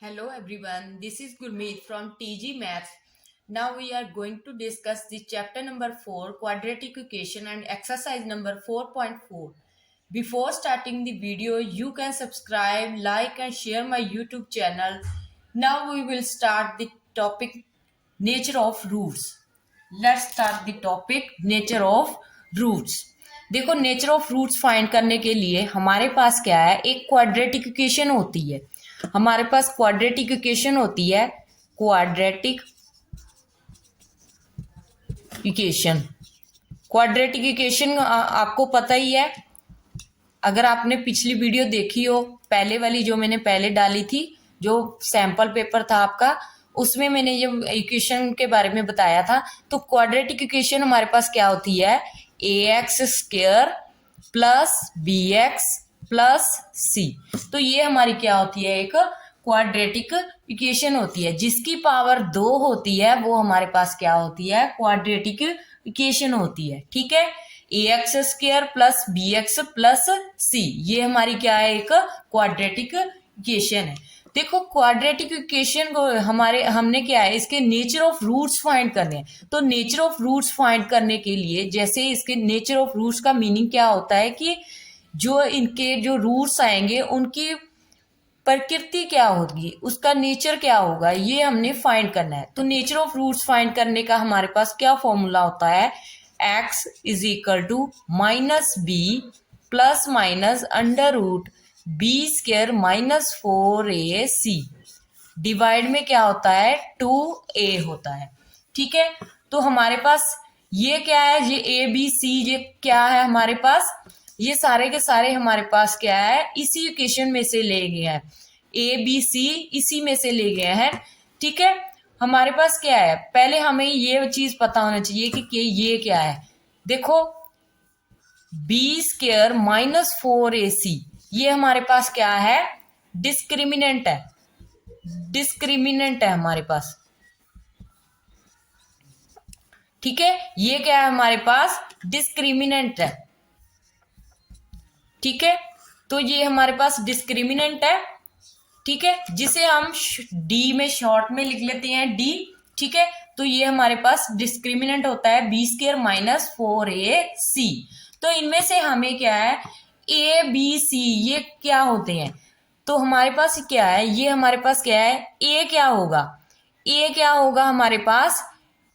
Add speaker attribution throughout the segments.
Speaker 1: Hello everyone, this is Gurmeet from TG Maths. Now we are going to discuss the chapter number 4 quadratic equation and exercise number 4.4. Before starting the video, you can subscribe, like and share my YouTube channel. Now we will start the topic nature of roots. Let's start the topic nature of roots. देखो nature of roots find करने के लिए हमारे पास क्या है, एक quadratic equation होती है। हमारे पास क्वाड्रेटिक इक्वेशन होती है, क्वाड्रेटिक इक्वेशन। क्वाड्रेटिक इक्वेशन आपको पता ही है, अगर आपने पिछली वीडियो देखी हो, पहले वाली जो मैंने पहले डाली थी, जो सैंपल पेपर था आपका, उसमें मैंने ये इक्वेशन के बारे में बताया था। तो क्वाड्रेटिक इक्वेशन हमारे पास क्या होती है, ax² plus bx plus c। तो ये हमारी क्या होती है, एक क्वाड्रेटिक इक्वेशन होती है। जिसकी पावर 2 होती है वो हमारे पास क्या होती है, क्वाड्रेटिक इक्वेशन होती है। ठीक है, ax² plus bx plus c, ये हमारी क्या है, एक क्वाड्रेटिक इक्वेशन है। देखो क्वाड्रेटिक इक्वेशन को हमने क्या है, इसके नेचर ऑफ रूट्स फाइंड करने हैं। तो नेचर ऑफ रूट्स फाइंड करने के लिए, जैसे इसके नेचर ऑफ रूट्स का मीनिंग क्या होता है कि जो इनके जो रूट्स आएंगे उनकी प्रकृति क्या होगी, उसका नेचर क्या होगा, ये हमने फाइंड करना है। तो नेचर ऑफ रूट्स फाइंड करने का हमारे पास क्या फॉर्मूला होता है, x is equal to minus b plus minus under root b² minus 4ac divide में क्या होता है, 2a होता है। ठीक है, तो हमारे पास ये क्या है, ये a b c ये क्या है हमारे पास, ये सारे के सारे हमारे पास क्या है, इसी इक्वेशन में से ले गए हैं। a b c इसी में से ले गए हैं। ठीक है, हमारे पास क्या है, पहले हमें ये चीज पता होना चाहिए कि ये क्या है। देखो b² माइनस 4ac ये हमारे पास क्या है, डिस्क्रिमिनेंट है। डिस्क्रिमिनेंट है हमारे पास। ठीक है, ये क्या है हमारे पास, डिस्क्रिमिनेंट है। ठीक है, तो ये हमारे पास डिस्क्रिमिनेंट है। ठीक है, जिसे हम डी में शॉर्ट में लिख लेते हैं, डी। ठीक है, तो ये हमारे पास डिस्क्रिमिनेंट होता है b² माइनस 4ac। तो इनमें से हमें क्या है, a b c ये क्या होते हैं। तो हमारे पास क्या है, ये हमारे पास क्या है, a क्या होगा, a क्या होगा हमारे पास,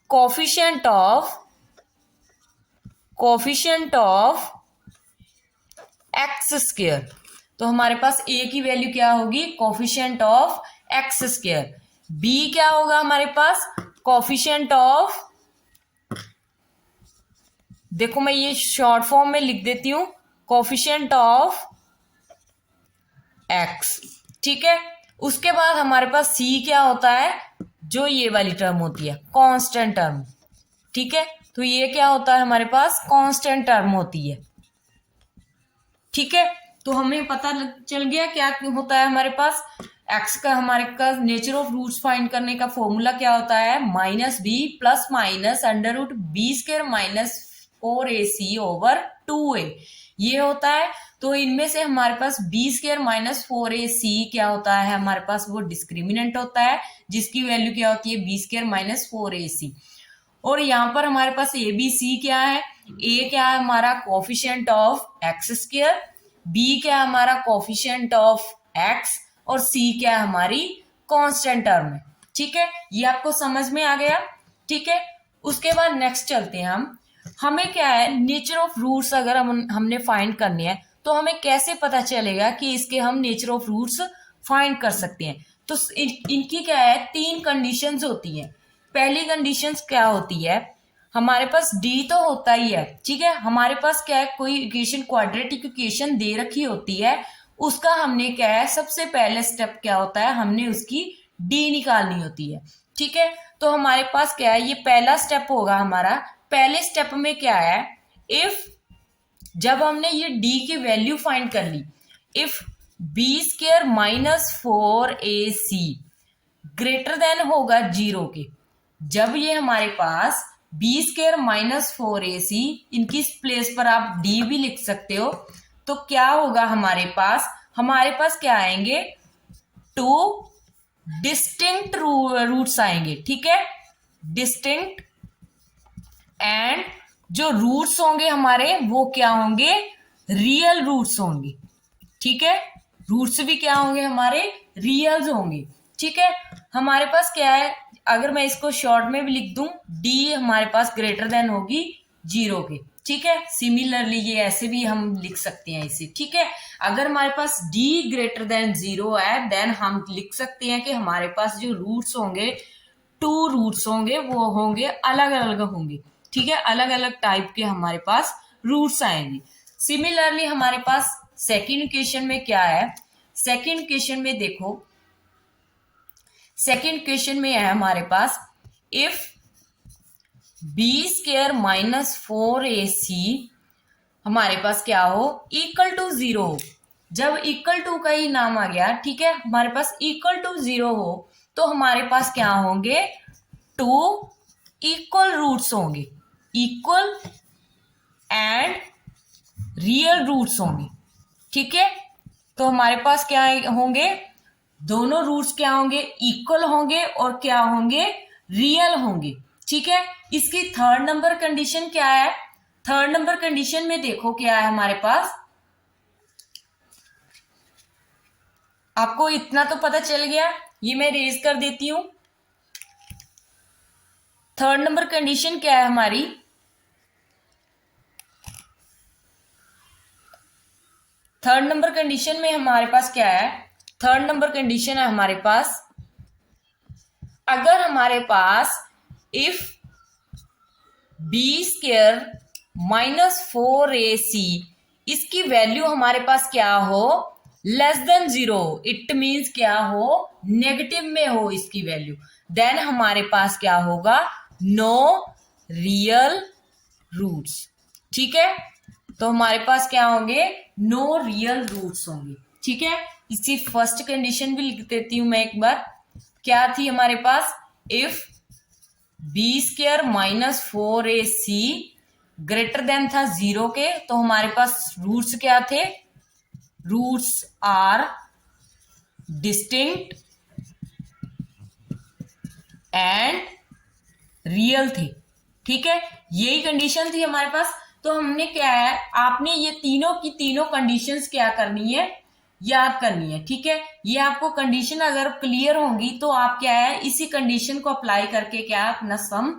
Speaker 1: कोफिशिएंट ऑफ x²। तो हमारे पास a की वैल्यू क्या होगी, कोफिशिएंट ऑफ x²। b क्या होगा हमारे पास, कोफिशिएंट ऑफ, देखो मैं ये शॉर्ट फॉर्म में लिख देती हूं, कोफिशिएंट ऑफ x। ठीक है, उसके बाद हमारे पास c क्या होता है, जो ये वाली टर्म होती है, कांस्टेंट टर्म। ठीक है, तो ये क्या होता है हमारे पास, कांस्टेंट टर्म होती है। ठीक है, तो हमें पता चल गया क्या होता है हमारे पास, x का हमारे का नेचर ऑफ रूट्स फाइंड करने का फॉर्मूला क्या होता है, minus b plus minus under root b² minus 4ac over 2a ये होता है। तो इनमें से हमारे पास b² माइनस 4ac क्या होता है हमारे पास, वो डिस्क्रिमिनेंट होता है, जिसकी वैल्यू क्या होती है, b² माइनस 4ac। और यहाँ पर हमारे पास a b c क्या है, a क्या है हमारा कोफिशिएंट ऑफ x², b क्या है हमारा कोफिशिएंट ऑफ x, और c क्या है हमारी कांस्टेंट टर्म है। ठीक है, ये आपको समझ में आ गया। ठीक है, उसके बाद नेक्स्ट चलते हैं हमें क्या है, नेचर ऑफ रूट्स अगर हमने फाइंड करने हैं तो हमें कैसे पता चलेगा कि इसके हम नेचर ऑफ रूट्स फाइंड कर सकते हैं। तो इनकी क्या है, 3 कंडीशंस होती हैं। पहली कंडीशंस क्या होती है, हमारे पास डी तो होता ही है। ठीक है, हमारे पास क्या है, कोई इक्वेशन क्वाड्रेटिक इक्वेशन दे रखी होती है, उसका हमने क्या है, सबसे पहले स्टेप क्या होता है, हमने उसकी डी निकालनी होती है। ठीक है, तो हमारे पास क्या है, ये पहला स्टेप होगा हमारा। पहले स्टेप में क्या है, इफ जब हमने ये डी की वैल्यू फाइंड कर ली, if b² minus 4ac greater than होगा 0 के, जब ये हमारे पास b² माइनस 4ac, इनकी प्लेस पर आप d भी लिख सकते हो, तो क्या होगा हमारे पास क्या आएंगे, 2 डिस्टिंक्ट रूट्स आएंगे, ठीक है, डिस्टिंक्ट। एंड जो रूट्स होंगे हमारे वो क्या होंगे, रियल रूट्स होंगे, ठीक है, रूट्स भी क्या होंगे हमारे, रियल्स होंगे, ठीक है। हमारे पास क्या है, अगर मैं इसको शॉर्ट में भी लिख दूं, डी हमारे पास ग्रेटर देन होगी 0 के, ठीक है। सिमिलरली ये ऐसे भी हम लिख सकते हैं इसे, ठीक है। अगर हमारे पास डी ग्रेटर देन 0 है, देन हम लिख सकते हैं कि हमारे पास जो रूट्स होंगे, 2 रूट्स होंगे, वो होंगे अलग अलग होंगे, ठीक है, अलग अलग टाइप के हमारे पास रूट्स आएंगे। सिमिलरली हमारे पास सेकेंड इक्वेशन में क्या है, सेकेंड इक्वेशन में देखो, सेकेंड इक्वेशन में है हमारे पास if B square minus 4ac हमारे पास क्या हो, इक्वल टू 0। जब इक्वल टू का ही नाम आ गया, ठीक है, हमारे पास इक्वल टू 0 हो तो हमारे पास क्या होंगे, 2 इक्वल रूट्स होंगे, इक्वल एंड रियल रूट्स होंगे, ठीक है। तो हमारे पास क्या होंगे, दोनों रूट्स क्या होंगे, इक्वल होंगे और क्या होंगे, रियल होंगे, ठीक है। इसकी थर्ड नंबर कंडीशन क्या है, थर्ड नंबर कंडीशन में देखो क्या है हमारे पास, आपको इतना तो पता चल गया, ये मैं रेज कर देती हूं। थर्ड नंबर कंडीशन क्या है हमारी, थर्ड नंबर कंडीशन में हमारे पास क्या है, थर्ड नंबर कंडीशन है हमारे पास, अगर हमारे पास if B square minus 4ac इसकी वैल्यू हमारे पास क्या हो, लेस देन 0, इट मीन्स क्या हो, नेगेटिव में हो इसकी वैल्यू, देन हमारे पास क्या होगा, नो रियल रूट्स, ठीक है। तो हमारे पास क्या होंगे, नो रियल रूट्स होंगे, ठीक है। इसी फर्स्ट कंडीशन भी लिख देती हूं मैं एक बार, क्या थी हमारे पास, if B square minus 4ac greater than था 0 के, तो हमारे पास रूट्स क्या थे, roots are distinct and real थे, ठीक है, यही कंडीशन थी हमारे पास। तो हमने क्या है, आपने ये तीनों की तीनों कंडीशंस क्या करनी है, याद करनी है, ठीक है। ये आपको कंडीशन अगर क्लियर होंगी तो आप क्या है, इसी कंडीशन को अप्लाई करके क्या अपना सम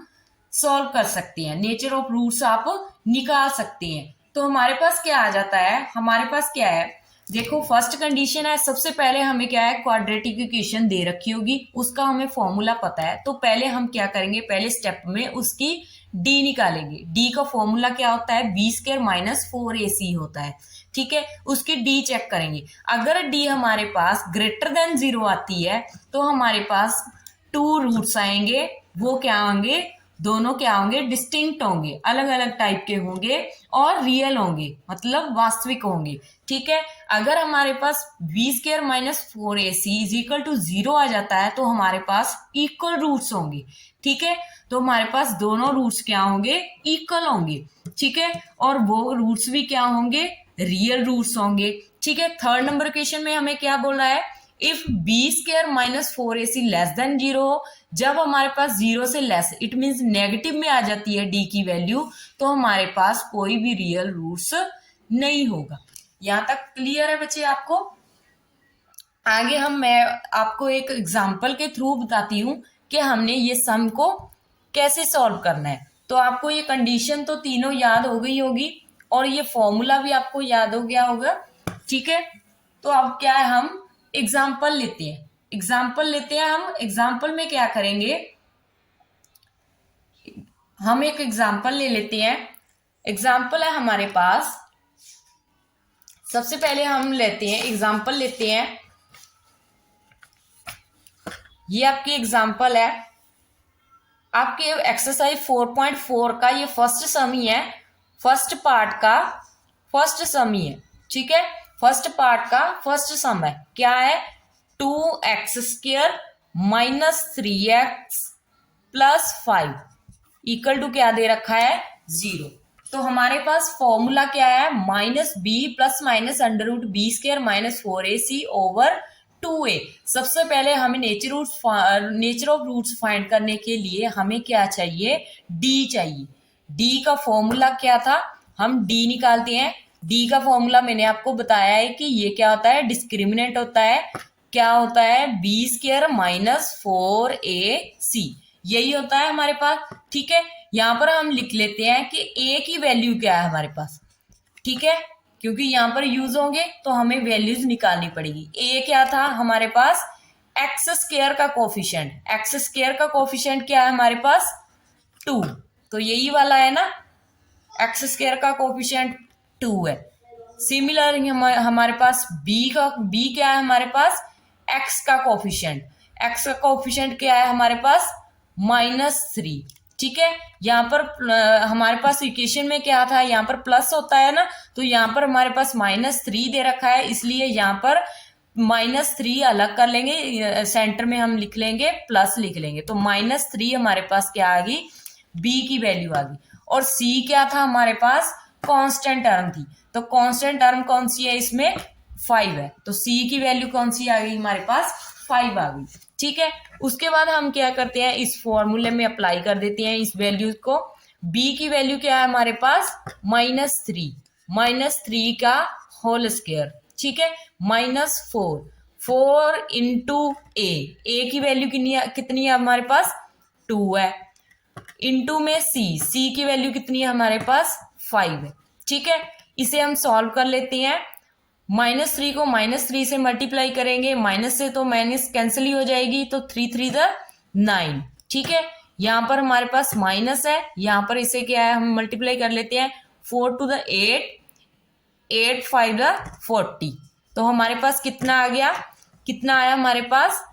Speaker 1: सॉल्व कर सकते हैं, नेचर ऑफ रूट्स आप निकाल सकते हैं। तो हमारे पास क्या आ जाता है, हमारे पास क्या है, देखो फर्स्ट कंडीशन है, सबसे पहले हमें क्या है, क्वाड्रेटिक इक्वेशन दे रखी होगी, उसका हमें फॉर्मूला पता है, तो पहले हम क्या करेंगे, पहले स्टेप में उसकी डी निकालेंगे। डी का फॉर्मूला क्या होता है, बी स्क्वायर माइनस 4ac होता है, ठीक है। उसकी डी चेक करेंगे, अगर डी हमारे पास ग्रेटर देन 0 आती है तो हमारे पास 2 रूट्स आएंगे, वो क्या होंगे, दोनों क्या होंगे, डिस्टिंक्ट होंगे, अलग अलग टाइप के होंगे और रियल होंगे, मतलब वास्तविक होंगे, ठीक है। अगर हमारे पास B square minus 4ac is equal to 0 आ जाता है तो हमारे पास इक्वल रूट्स होंगे, ठीक है। तो हमारे पास दोनों रूट्स क्या होंगे, इक्वल होंगे, ठीक है, और वो रूट्स भी क्या होंगे, रियल रूट्स होंगे, ठीक है। थर्ड नंबर इक्वेशन में हमें क्या बोल रहा है, if B square minus 4ac less than 0, जब हमारे पास 0 से लेस, इट मीन्स नेगेटिव में आ जाती है डी की वैल्यू, तो हमारे पास कोई भी रियल रूट्स नहीं होगा। यहां तक क्लियर है बच्चे आपको। आगे मैं आपको एक एग्जांपल के थ्रू बताती हूं कि हमने ये सम को कैसे सॉल्व करना है। तो आपको ये कंडीशन तो तीनों याद हो गई होगी और ये फॉर्मूला भी आपको याद हो गया होगा, ठीक है। तो अब क्या है, हम एग्जाम्पल लेते हैं, एग्जाम्पल लेते हैं हम। एग्जाम्पल में क्या करेंगे, हम एक एग्जाम्पल ले लेते हैं। एग्जाम्पल है हमारे पास, सबसे पहले हम लेते हैं एग्जाम्पल लेते हैं, ये आपकी एग्जाम्पल है, आपके एक्सरसाइज 4.4 का ये फर्स्ट सम ही है, फर्स्ट पार्ट का फर्स्ट सम ही है, ठीक है। फर्स्ट पार्ट का फर्स्ट सम है, क्या है, 2x² minus 3x plus 5 equal to क्या दे रखा है, 0। तो हमारे पास फॉर्मूला क्या है, -b plus minus under root b square minus 4ac over 2a। सबसे पहले हमें नेचर ऑफ रूट्स फाइंड करने के लिए हमें क्या चाहिए, d चाहिए। d का फॉर्मूला क्या था, हम d निकालते हैं। d का फॉर्मूला मैंने आपको बताया है कि ये क्या होता है, डिस्क्रिमिनेंट होता है। क्या होता है, b² माइनस 4ac, यही होता है हमारे पास। ठीक है, यहां पर हम लिख लेते हैं कि a की वैल्यू क्या है हमारे पास। ठीक है, क्योंकि यहाँ पर यूज होंगे तो हमें वैल्यूज निकालनी पड़ेगी। ए क्या था हमारे पास, x² का कोफिशिएंट। x² का कोफिशिएंट क्या है हमारे पास, 2, तो यही वाला है ना, x² का कोफिशिएंट 2 है। सिमिलर हमारे पास b क्या है हमारे पास, x का कोफिशिएंट। x का कोफिशिएंट क्या है हमारे पास, -3। ठीक है, यहाँ पर हमारे पास इक्वेशन में क्या था, यहाँ पर प्लस होता है ना, तो यहाँ पर हमारे पास -3 दे रखा है, इसलिए यहाँ पर -3 अलग कर लेंगे, सेंटर में हम लिख लेंगे प्लस लिख लेंगे, तो -3 हमारे पास क्या आ गई, b की वैल्यू आ गई। और c क्या था हमारे पास, कांस्टेंट टर्म थी, तो कांस्टेंट टर्म कौन सी है इसमें, 5 है, तो c की वैल्यू कौन सी आ गई हमारे पास, 5 आ गई। ठीक है, उसके बाद हम क्या करते हैं, इस फॉर्मूले में अप्लाई कर देते हैं इस वैल्यू को। b की वैल्यू क्या है हमारे पास, -3 का होल स्क्वायर। ठीक है, -4 इंटू a की वैल्यू कितनी है हमारे पास, 2 है, इंटू में c की वैल्यू कितनी है हमारे पास, 5 है। ठीक है, इसे हम सॉल्व कर लेते हैं। -3 को -3 से मल्टीप्लाई करेंगे, माइनस से तो माइनस कैंसिल ही हो जाएगी, तो 3 3 9। ठीक है, यहाँ पर हमारे पास माइनस है, यहाँ पर इसे क्या है हम मल्टीप्लाई कर लेते हैं, 4 2 8, 8 5 40, तो हमारे पास कितना आ गया, कितना आया हमारे पास,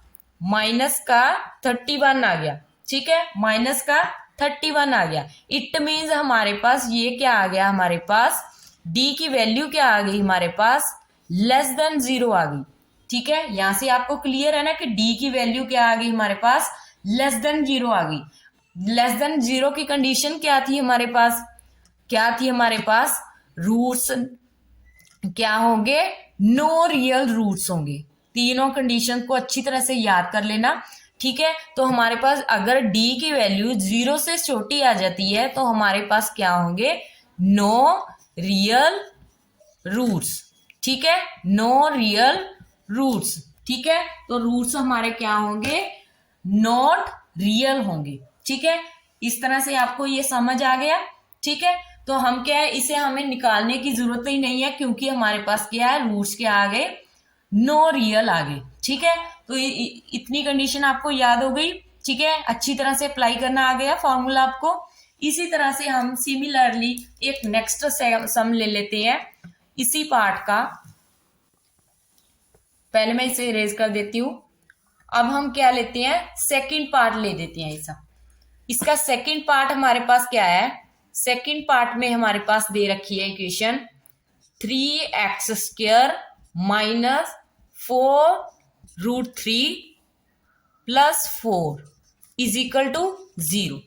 Speaker 1: माइनस का 31 आ गया। ठीक है, माइनस का 31 आ गया। इट मीन्स हमारे पास ये क्या आ गया, हमारे पास d की वैल्यू क्या आ गई हमारे पास, <0 आ गई। ठीक है, यहां से आपको क्लियर है ना कि d की वैल्यू क्या आ गई हमारे पास, <0 आ गई। <0 की कंडीशन क्या थी हमारे पास, क्या थी हमारे पास, रूट्स क्या होंगे, नो रियल रूट्स होंगे। तीनों कंडीशन को अच्छी तरह से याद कर लेना। ठीक है, तो हमारे पास अगर d की वैल्यू 0 से छोटी आ जाती है तो हमारे पास क्या होंगे, नो रियल रूट्स। ठीक है, नो रियल रूट्स। ठीक है, तो रूट्स हमारे क्या होंगे, नॉट रियल होंगे। ठीक है, इस तरह से आपको ये समझ आ गया। ठीक है, तो हम क्या है, इसे हमें निकालने की जरूरत ही नहीं है, क्योंकि हमारे पास क्या है, रूट्स क्या आ गए, नो रियल आ गए। ठीक है, तो इतनी कंडीशन आपको याद हो गई। ठीक है, अच्छी तरह से अप्लाई करना आ गया फॉर्मूला आपको। इसी तरह से हम सिमिलरली एक नेक्स्ट सम ले लेते हैं इसी पार्ट का। पहले मैं इसे इरेज कर देती हूं। अब हम क्या लेते हैं, सेकंड पार्ट ले देते हैं ऐसा। इसका सेकंड पार्ट हमारे पास क्या है, सेकंड पार्ट में हमारे पास दे रखी है equation 3x² minus 4√3 plus 4 is equal to 0।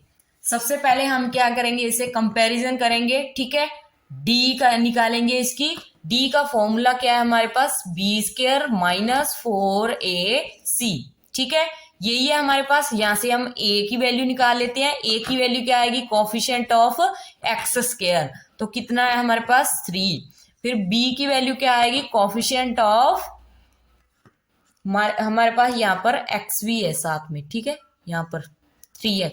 Speaker 1: सबसे पहले हम क्या करेंगे, इसे कंपैरिजन करेंगे। ठीक है, d का निकालेंगे, इसकी d का फॉर्मूला क्या है हमारे पास, b² माइनस 4ac। ठीक है, यही है हमारे पास। यहां से हम a की वैल्यू निकाल लेते हैं। a की वैल्यू क्या आएगी, कोफिशिएंट ऑफ x², तो कितना है हमारे पास, 3। फिर b की वैल्यू क्या आएगी, कोफिशिएंट ऑफ, हमारे पास यहाँ पर x भी है साथ में। ठीक है, यहाँ पर 3x,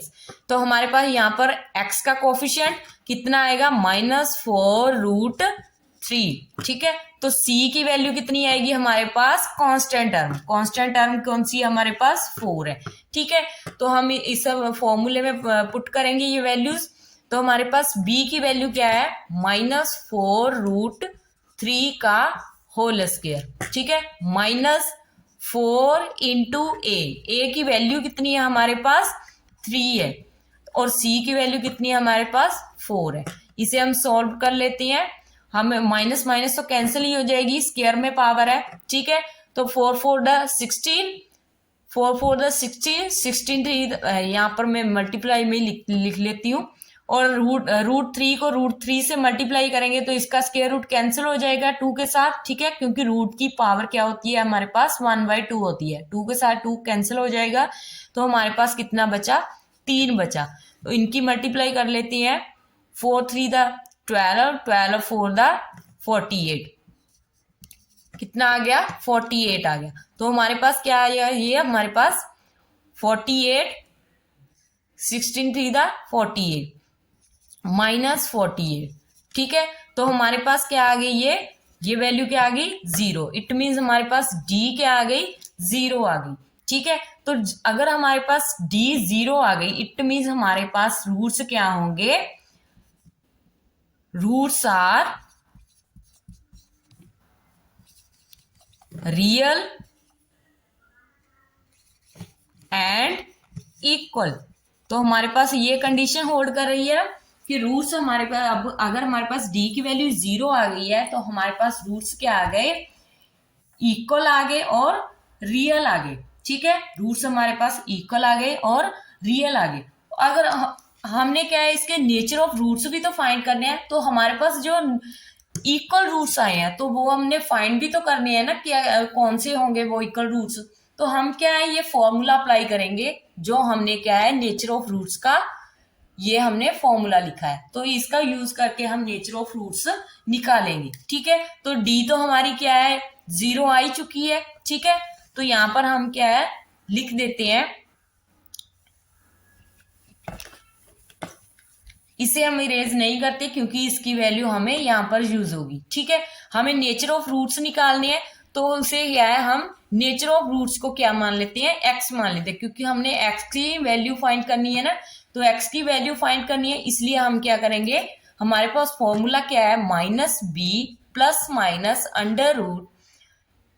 Speaker 1: तो हमारे पास यहाँ पर x का कोफिशिएंट कितना आएगा, -4√3। ठीक है, तो c की वैल्यू कितनी आएगी हमारे पास, कांस्टेंट टर्म। कांस्टेंट टर्म कौन सी है हमारे पास, 4 है। ठीक है, तो हम इस फॉर्मूले में पुट करेंगे ये वैल्यूज, तो हमारे पास b की वैल्यू क्या है, -4√3 का होल स्क्वायर। ठीक है, -4 इंटू a की वैल्यू कितनी है हमारे पास, 3 है, और c की वैल्यू कितनी है हमारे पास, 4 है। इसे हम सॉल्व कर लेते हैं। हमें माइनस माइनस तो कैंसिल ही हो जाएगी, स्क्वायर में पावर है। ठीक है, तो 4 4 16, 4 4 16, 16 यहाँ पर मैं मल्टीप्लाई में लिख लेती हूँ। और रूट थ्री को रूट थ्री से मल्टीप्लाई करेंगे तो इसका स्क्वायर रूट कैंसिल हो जाएगा 2 के साथ, ठीक है, क्योंकि रूट की पावर क्या होती है हमारे पास 1/2 होती है। 2 के साथ 2 कैंसिल हो जाएगा तो हमारे पास कितना बचा, 3 बचा। तो इनकी मल्टीप्लाई कर लेती हैं, 4 3 द 12, 12 4 द 48, कितना आ गया, 48 आ गया। तो हमारे पास क्या आया, ये हमारे पास 48, 16 3 द 48 माइनस 48, ठीक है। तो हमारे पास क्या आ गई, ये वैल्यू क्या आ गई, 0। इट मीन्स हमारे पास डी क्या आ गई, 0 आ गई, ठीक है। तो अगर हमारे पास डी 0 आ गई, इट मीन्स हमारे पास रूट्स क्या होंगे, roots are real and equal. तो हमारे पास ये कंडीशन होल्ड कर रही है कि रूट्स हमारे पास, अब अगर हमारे पास डी की वैल्यू 0 आ गई है तो हमारे पास रूट्स क्या आ गए, इक्वल आ गए और रियल आ गए, ठीक है। रूट्स हमारे पास इक्वल आ गए और रियल आ गए। अगर हमने क्या है, इसके नेचर ऑफ रूट्स भी तो फाइंड करने हैं, तो हमारे पास जो इक्वल रूट्स आए हैं तो वो हमने फाइंड भी तो करने हैं ना, क्या कौन से होंगे वो इक्वल रूट्स। तो हम क्या है, ये फॉर्मूला अप्लाई करेंगे जो हमने क्या है नेचर ऑफ रूट्स का, ये हमने फॉर्मूला लिखा है, तो इसका यूज करके हम नेचर ऑफ रूट्स निकालेंगे, ठीक है। तो डी तो हमारी क्या है, 0 आ चुकी है, ठीक है। तो यहां पर हम क्या है लिख देते हैं, इसे हम इरेज नहीं करते क्योंकि इसकी वैल्यू हमें यहाँ पर यूज होगी, ठीक है। हमें नेचर ऑफ रूट्स निकालने हैं तो उसे क्या है, हम नेचर ऑफ रूट्स को क्या मान लेते हैं, एक्स मान लेते हैं, क्योंकि हमने एक्स की वैल्यू फाइंड करनी है ना। तो एक्स की वैल्यू फाइंड करनी है, इसलिए हम क्या करेंगे, हमारे पास फॉर्मूला क्या है, minus b plus minus under root,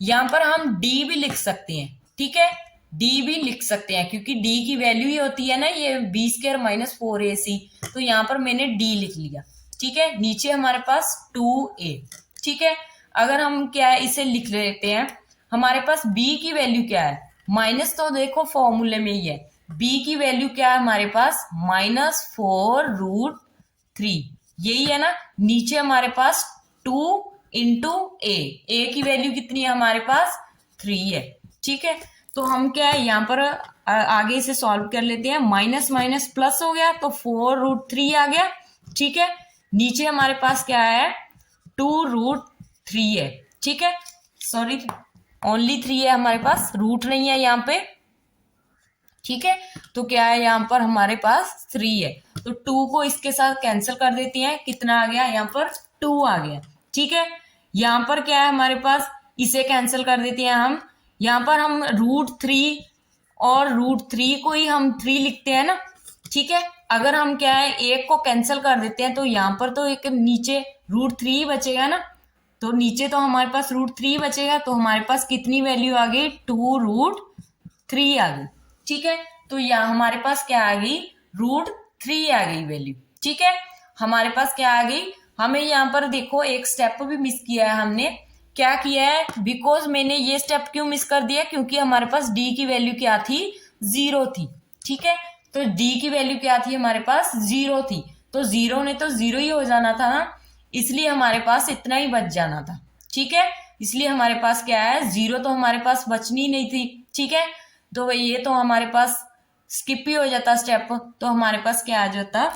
Speaker 1: यहां पर हम डी भी लिख सकते हैं, ठीक है, डी भी लिख सकते हैं क्योंकि डी की वैल्यू ही होती है ना ये बी स्क्वायर माइनस 4ac। तो यहां पर मैंने डी लिख लिया, ठीक है। नीचे हमारे पास 2a, ठीक है। अगर हम क्या है इसे लिख लेते हैं, हमारे पास b की वैल्यू क्या है, माइनस तो देखो फॉर्मूले में ही है, b की वैल्यू क्या है हमारे पास -4√3, यही है ना। नीचे हमारे पास 2 इंटू ए की वैल्यू कितनी है हमारे पास 3 है, ठीक है। तो हम क्या है यहाँ पर आगे इसे सॉल्व कर लेते हैं, माइनस माइनस प्लस हो गया तो 4√3 आ गया, ठीक है। नीचे हमारे पास क्या है 2√3 है, ठीक है, सॉरी ओनली 3 है हमारे पास, रूट नहीं है यहाँ पे, ठीक है। तो क्या है यहाँ पर हमारे पास 3 है, तो 2 को इसके साथ कैंसिल कर देती हैं, कितना आ गया यहाँ पर 2 आ गया, ठीक है। यहाँ पर क्या है हमारे पास, इसे कैंसिल कर देते हैं हम, यहाँ पर हम √3 और √3 को ही हम 3 लिखते हैं ना, ठीक है। अगर हम क्या है एक को कैंसिल कर देते हैं तो यहाँ पर तो एक नीचे √3 बचेगा ना, तो नीचे तो हमारे पास √3 बचेगा, तो हमारे पास कितनी वैल्यू आ गई 2√3 आ गई, ठीक है। तो यहाँ हमारे पास क्या आ गई √3 आ गई वैल्यू, ठीक है। हमारे पास क्या आ गई, हमें यहाँ पर देखो एक स्टेप भी मिस किया है हमने, क्या किया है, बिकॉज मैंने ये स्टेप क्यों मिस कर दिया, क्योंकि हमारे पास डी की वैल्यू क्या थी 0 थी, ठीक है। तो डी की वैल्यू क्या थी हमारे पास 0 थी, तो 0 ने तो 0 ही हो जाना था ना, इसलिए हमारे पास इतना ही बच जाना था, ठीक है। इसलिए हमारे पास क्या है 0 तो हमारे पास बचनी नहीं थी, ठीक है। तो ये तो हमारे पास स्किप ही हो जाता स्टेप, तो हमारे पास क्या आ जाता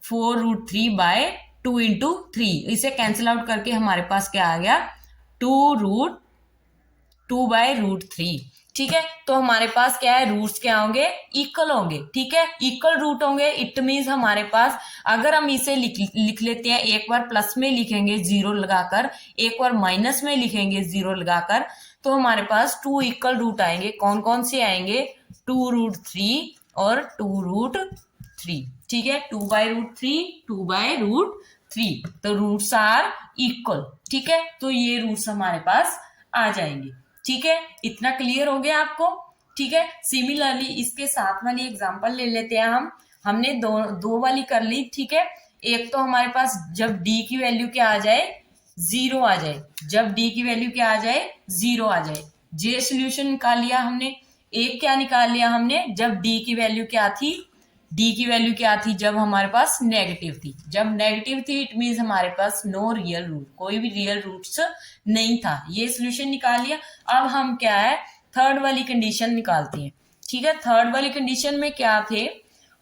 Speaker 1: 4√3/2 इंटू 3, इसे कैंसिल आउट करके हमारे पास क्या आ गया 2√2/√3, ठीक है। तो हमारे पास क्या है रूट्स क्या होंगे, इक्वल होंगे, ठीक है, इक्वल रूट होंगे। इट मीन्स हमारे पास अगर हम इसे लिख लेते हैं, एक बार प्लस में लिखेंगे 0 लगाकर, एक बार माइनस में लिखेंगे 0 लगाकर, तो हमारे पास 2 इक्वल रूट आएंगे। कौन कौन से आएंगे, 2√3 और 2√3, ठीक है, 2/√3 2/√3, तो रूट्स आर इक्वल, ठीक है। तो ये रूट्स हमारे पास आ जाएंगे, ठीक है। इतना क्लियर हो गया आपको, ठीक है। सिमिलरली इसके साथ वाली एग्जांपल ले लेते हैं हम, हमने दो वाली कर ली, ठीक है। एक तो हमारे पास जब डी की वैल्यू क्या आ जाए 0 आ जाए, जब डी की वैल्यू क्या आ जाए 0 आ जाए, जे सोल्यूशन निकाल लिया हमने। एक क्या निकाल लिया हमने, जब डी की वैल्यू क्या थी डी की वैल्यू क्या थी जब हमारे पास नेगेटिव थी, जब नेगेटिव थी इट मीन्स हमारे पास नो रियल रूट, कोई भी रियल रूट्स नहीं था। ये सोल्यूशन निकाल लिया। अब हम क्या है थर्ड वाली कंडीशन निकालते हैं। ठीक है, थर्ड वाली कंडीशन में क्या थे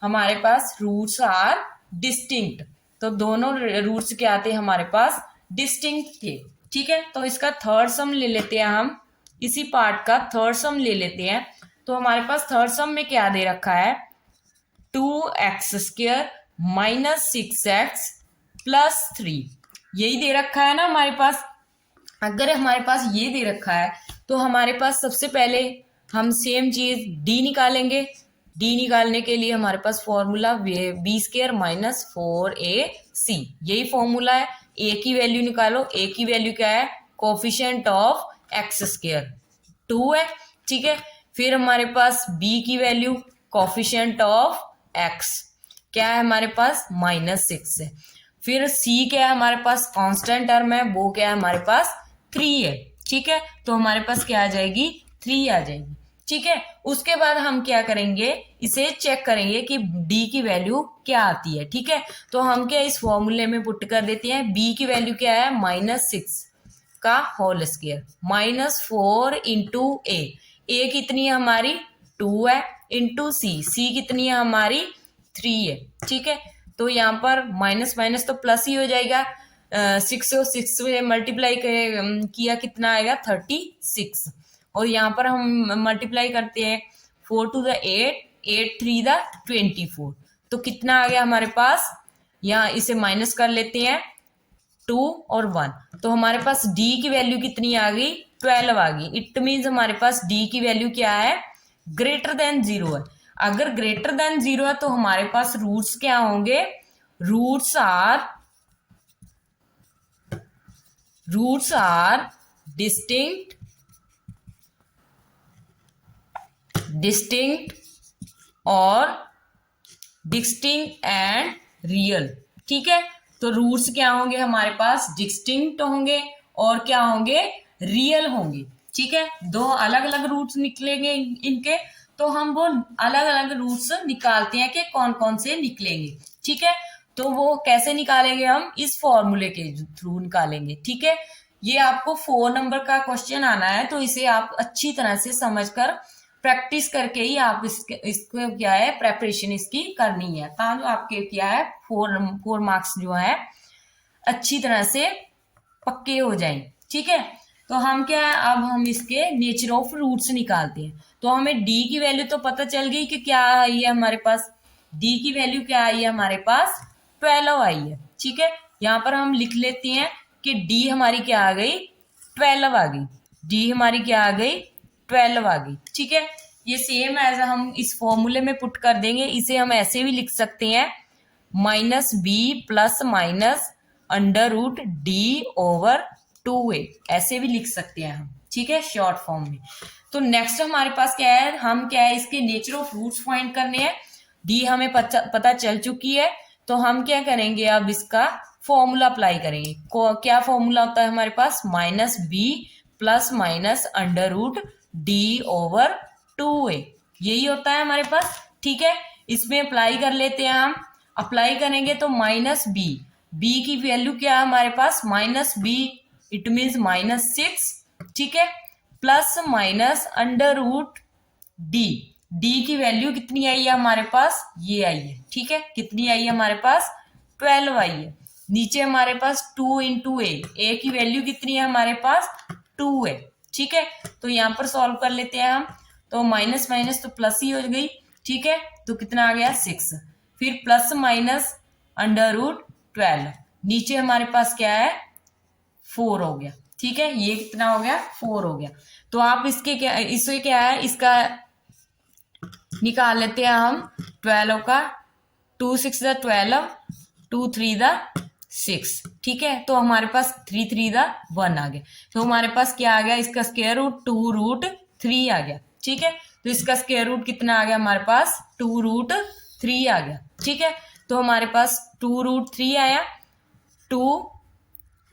Speaker 1: हमारे पास, रूट्स आर डिस्टिंक्ट, तो दोनों रूट्स क्या थे हमारे पास, डिस्टिंक्ट थे। ठीक है, तो इसका थर्ड सम ले लेते हैं हम, इसी पार्ट का थर्ड सम ले लेते हैं। तो हमारे पास थर्ड सम में क्या दे रखा है, 2x² माइनस 6x प्लस 3, यही दे रखा है ना हमारे पास। अगर हमारे पास ये दे रखा है तो हमारे पास सबसे पहले हम सेम चीज d निकालेंगे। d निकालने के लिए हमारे पास फॉर्मूला b² माइनस 4ac, यही फॉर्मूला है। a की वैल्यू निकालो, a की वैल्यू क्या है, कोफिशिएंट ऑफ x² 2 है। ठीक है, फिर हमारे पास b की वैल्यू कोफिशिएंट ऑफ x क्या है हमारे पास, -6 है। फिर c क्या है हमारे पास, कांस्टेंट टर्म है, वो क्या है हमारे पास 3 है। ठीक है, तो हमारे पास क्या आ जाएगी, 3 आ जाएगी। ठीक है, उसके बाद हम क्या करेंगे, इसे चेक करेंगे कि d की वैल्यू क्या आती है। ठीक है, तो हम क्या इस फॉर्मूले में पुट कर देते हैं, b की वैल्यू क्या है, -6 का होल स्क्वायर -4 इंटू ए कितनी है हमारी 2 है, इंटू सी कितनी है हमारी 3 है। ठीक है, तो यहाँ पर माइनस माइनस तो प्लस ही हो जाएगा, 6 और 6 से मल्टीप्लाई किया कितना आएगा 36, और यहाँ पर हम मल्टीप्लाई करते हैं 4 to the 8, 8 3 the 24, तो कितना आ गया हमारे पास, यहाँ इसे माइनस कर लेते हैं 2 और 1, तो हमारे पास d की वैल्यू कितनी आ गई, 12 आ गई। इट मीन्स हमारे पास d की वैल्यू क्या है, ग्रेटर देन 0 है। अगर ग्रेटर देन 0 है तो हमारे पास रूट्स क्या होंगे, रूट्स आर डिस्टिंक्ट और डिस्टिंक्ट एंड रियल। ठीक है, तो रूट्स क्या होंगे हमारे पास, डिस्टिंक्ट होंगे और क्या होंगे, रियल होंगे। ठीक है, दो अलग अलग रूट्स निकलेंगे इनके, तो हम वो अलग अलग रूट्स निकालते हैं कि कौन कौन से निकलेंगे। ठीक है, तो वो कैसे निकालेंगे, हम इस फॉर्मूले के थ्रू निकालेंगे। ठीक है, ये आपको 4 नंबर का क्वेश्चन आना है, तो इसे आप अच्छी तरह से समझकर प्रैक्टिस करके ही आप इसको क्या है प्रेपरेशन इसकी करनी है, ताकि आपके क्या है 4 मार्क्स जो है अच्छी तरह से पक्के हो जाएं। ठीक है, तो हम क्या है अब हम इसके नेचर ऑफ रूट्स निकालते हैं। तो हमें d की वैल्यू तो पता चल गई कि क्या आई है हमारे पास, d की वैल्यू क्या आई है हमारे पास 12 आई है। ठीक है, यहाँ पर हम लिख लेते हैं कि d हमारी क्या आ गई 12 आ गई, d हमारी क्या आ गई 12 आ गई। ठीक है, ये सेम एज हम इस फॉर्मूले में पुट कर देंगे। इसे हम ऐसे भी लिख सकते हैं -b प्लस माइनस √d/2a, ऐसे भी लिख सकते हैं हम। ठीक है, शॉर्ट फॉर्म में। तो नेक्स्ट हमारे पास क्या है, हम क्या है इसके नेचर ऑफ रूट्स फाइंड करने हैं। d हमें पता चल चुकी है, तो हम क्या करेंगे अब इसका फॉर्मूला अप्लाई करेंगे। क्या फॉर्मूला होता है हमारे पास, -b प्लस माइनस √d/2a, यही होता है हमारे पास। ठीक है, इसमें अप्लाई कर लेते हैं हम। अप्लाई करेंगे तो -b की वैल्यू क्या है हमारे पास, -b इट मीन्स -6। ठीक है, प्लस माइनस √d की वैल्यू कितनी आई है हमारे पास, ये आई है। ठीक है, कितनी आई है हमारे पास 12 आई है। नीचे हमारे पास 2 इंटू a की वैल्यू कितनी है हमारे पास 2 है। ठीक है, तो यहाँ पर सॉल्व कर लेते हैं हम, तो माइनस माइनस तो प्लस ही हो गई। ठीक है, तो कितना आ गया 6, फिर प्लस माइनस √12, नीचे हमारे पास क्या है 4 हो गया। ठीक है, ये कितना हो गया 4 हो गया। तो आप इससे क्या है इसका निकाल लेते हैं हम 12 का, 2 6 द 12, 2 3 द 6। ठीक है, तो हमारे पास 3 3 द 1 आ गया, तो हमारे पास क्या आ गया, इसका स्क्वायर रूट 2√3 आ गया। ठीक है, तो इसका स्क्वायर रूट कितना आ गया हमारे पास 2√3 आ गया। ठीक है, तो हमारे पास 2√3 आया, 2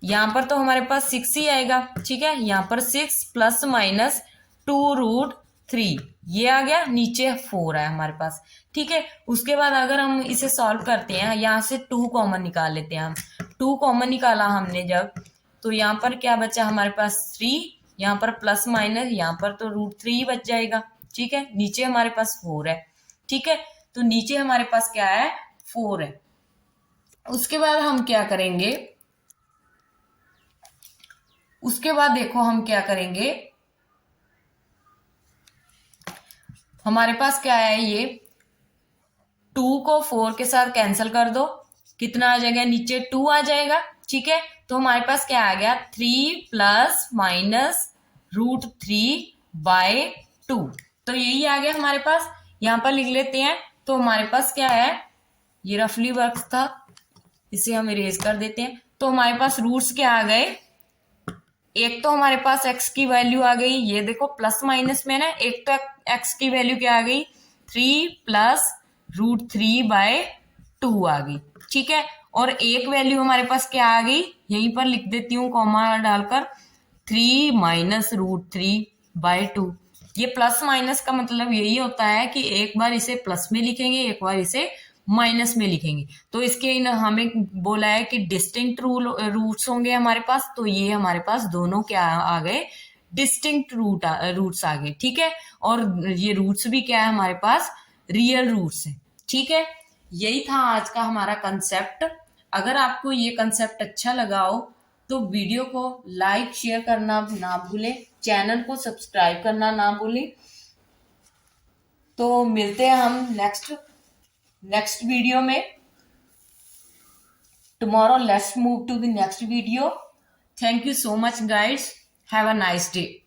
Speaker 1: यहाँ पर तो हमारे पास 6 ही आएगा। ठीक है, यहाँ पर 6 प्लस माइनस 2√3 3, ये आ गया, नीचे 4 है हमारे पास। ठीक है, उसके बाद अगर हम इसे सॉल्व करते हैं, यहाँ से 2 कॉमन निकाल लेते हैं हम। 2 कॉमन निकाला हमने जब, तो यहाँ पर क्या बचा हमारे पास 3, यहाँ पर प्लस माइनस, यहाँ पर तो √3 ही बच जाएगा। ठीक है, नीचे हमारे पास 4 है। ठीक है, तो नीचे हमारे पास क्या है, 4 है। उसके बाद हम क्या करेंगे, उसके बाद देखो हम क्या करेंगे, हमारे पास क्या है, ये 2 को 4 के साथ कैंसिल कर दो, कितना आ जाएगा, नीचे 2 आ जाएगा। ठीक है, तो हमारे पास क्या आ गया, 3 प्लस माइनस √3/2, तो यही आ गया हमारे पास। यहां पर लिख लेते हैं, तो हमारे पास क्या है, ये रफली वर्क था, इसे हम इरेज कर देते हैं। तो हमारे पास रूट्स क्या आ गए, एक तो हमारे पास x की वैल्यू आ गई, ये देखो प्लस माइनस में ना, एक तो x की वैल्यू क्या आ गई, 3 प्लस √3/2 आ गई। ठीक है, और एक वैल्यू हमारे पास क्या आ गई, यहीं पर लिख देती हूँ कॉमा डालकर, 3 माइनस √3/2। ये प्लस माइनस का मतलब यही होता है कि एक बार इसे प्लस में लिखेंगे, एक बार इसे माइनस में लिखेंगे। तो इसके हमें बोला है कि डिस्टिंक्ट रूट्स होंगे हमारे पास, तो ये हमारे पास दोनों क्या आ गए, डिस्टिंक्ट रूट्स आ गए। ठीक है, और ये रूट्स भी क्या है हमारे पास, रियल रूट्स है। ठीक है, यही था आज का हमारा कंसेप्ट। अगर आपको ये कंसेप्ट अच्छा लगा हो तो वीडियो को लाइक शेयर करना ना भूलें, चैनल को सब्सक्राइब करना ना भूलें। तो मिलते हैं हम नेक्स्ट वीडियो में। Tomorrow let's move to the next video. Thank you so much guys. Have a nice day.